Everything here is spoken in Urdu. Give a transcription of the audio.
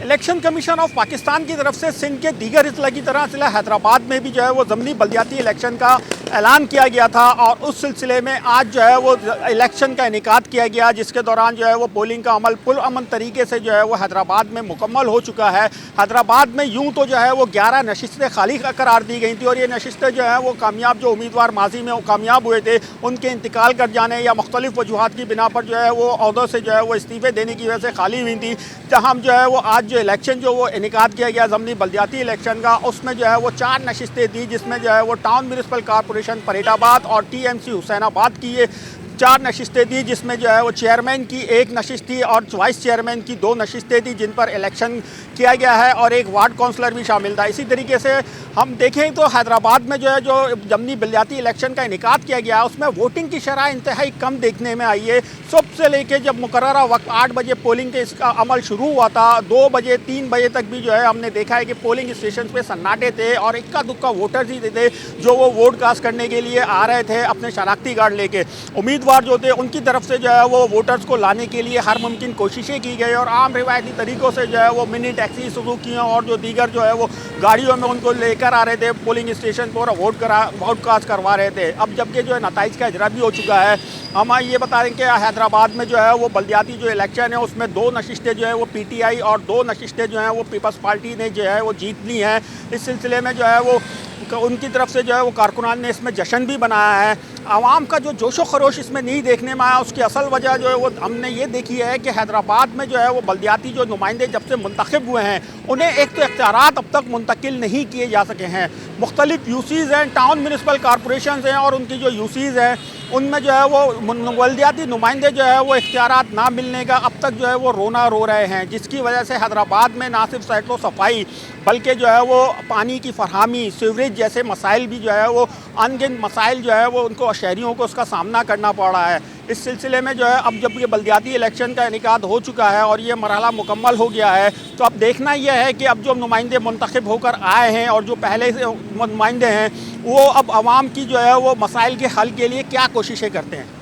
الیکشن کمیشن آف پاکستان کی طرف سے سندھ کے دیگر اضلاع کی طرح ضلع حیدرآباد میں بھی جو ہے وہ ضمنی بلدیاتی الیکشن کا اعلان کیا گیا تھا، اور اس سلسلے میں آج جو ہے وہ الیکشن کا انعقاد کیا گیا، جس کے دوران جو ہے وہ پولنگ کا عمل پرامن طریقے سے جو ہے وہ حیدرآباد میں مکمل ہو چکا ہے۔ حیدرآباد میں یوں تو جو ہے وہ 11 نشستیں خالی قرار دی گئی تھیں، اور یہ نشستیں جو ہیں وہ کامیاب جو امیدوار ماضی میں کامیاب ہوئے تھے ان کے انتقال کر جانے یا مختلف وجوہات کی بنا پر جو ہے وہ عہدوں سے جو ہے وہ استعفے دینے کی وجہ سے خالی ہوئی تھیں۔ جہاں جو ہے وہ آج جو الیکشن جو وہ انعقاد کیا گیا ضمنی بلدیاتی الیکشن کا، اس میں جو ہے وہ 4 نشستیں تھیں، جس میں جو ہے وہ ٹاؤن میونسپل کارپوریشن فرید آباد اور ٹی ایم سی حسین آباد کی یہ 4 نشستیں تھیں، جس میں جو ہے وہ چیئرمین کی 1 نشست تھی اور وائس چیئرمین کی 2 نشستیں تھیں، جن پر الیکشن کیا گیا ہے، اور ایک وارڈ کونسلر بھی شامل تھا۔ اسی طریقے سے ہم دیکھیں تو حیدرآباد میں جو ہے جو ضمنی بلدیاتی الیکشن کا انعقاد کیا گیا، اس میں ووٹنگ کی شرح انتہائی کم دیکھنے میں آئی ہے۔ صبح سے لے کے جب مقررہ وقت 8 بجے پولنگ کے اس کا عمل شروع ہوا تھا، 2 بجے 3 بجے تک بھی جو ہے ہم نے دیکھا ہے کہ پولنگ اسٹیشن پہ سناٹے تھے، اور اکا دکا ووٹرز ہی تھے جو وہ ووٹ کاسٹ کرنے کے لیے آ رہے تھے اپنے شناختی کارڈ لے کے۔ امیدوار جو تھے ان کی طرف سے جو ہے وہ ووٹرز کو لانے کے لیے ہر ممکن کوششیں کی گئی، اور عام روایتی طریقوں سے جو ہے وہ منی ٹیکسی سزوکیوں اور جو دیگر جو ہے وہ گاڑیوں میں ان کو لے کر آ رہے تھے پولنگ اسٹیشن پر ووٹ کاسٹ کروا رہے تھے۔ اب جبکہ جو ہے نتائج کا اجرا بھی ہو چکا ہے، ہم یہ بتا دیں کہ حیدرآباد میں جو ہے وہ بلدیاتی جو الیکشن ہے اس میں 2 نشستیں جو ہے وہ پی ٹی آئی اور 2 نشستیں جو ہیں وہ پیپلز پارٹی نے جو ہے وہ جیت لی ہیں۔ اس سلسلے میں جو ہے وہ ان کی طرف سے جو ہے وہ کارکنان نے اس میں جشن بھی بنایا ہے۔ عوام کا جو جوش و خروش اس میں نہیں دیکھنے میں آیا، اس کی اصل وجہ جو ہے وہ ہم نے یہ دیکھی ہے کہ حیدرآباد میں جو ہے وہ بلدیاتی جو نمائندے جب سے منتخب ہوئے ہیں، انہیں ایک تو اختیارات اب تک منتقل نہیں کیے جا سکے ہیں۔ مختلف یو سیز ہیں، ٹاؤن میونسپل کارپوریشنز ہیں، اور ان کی جو یو سیز ہیں ان میں جو ہے وہ بلدیاتی نمائندے جو ہے وہ اختیارات نہ ملنے کا اب تک جو ہے وہ رونا رو رہے ہیں، جس کی وجہ سے حیدرآباد میں نہ صرف سڑک و صفائی بلکہ جو ہے وہ پانی کی فراہمی، سیوریج جیسے مسائل بھی جو ہے وہ ان گنت مسائل جو ہے وہ ان کو شہریوں کو اس کا سامنا کرنا پڑ رہا ہے۔ اس سلسلے میں جو ہے اب جب یہ بلدیاتی الیکشن کا انعقاد ہو چکا ہے اور یہ مرحلہ مکمل ہو گیا ہے، تو اب دیکھنا یہ ہے کہ اب جو نمائندے منتخب ہو کر آئے ہیں اور جو پہلے سے نمائندے ہیں وہ اب عوام کی جو ہے وہ مسائل کے حل کے لیے کیا کوششیں کرتے ہیں۔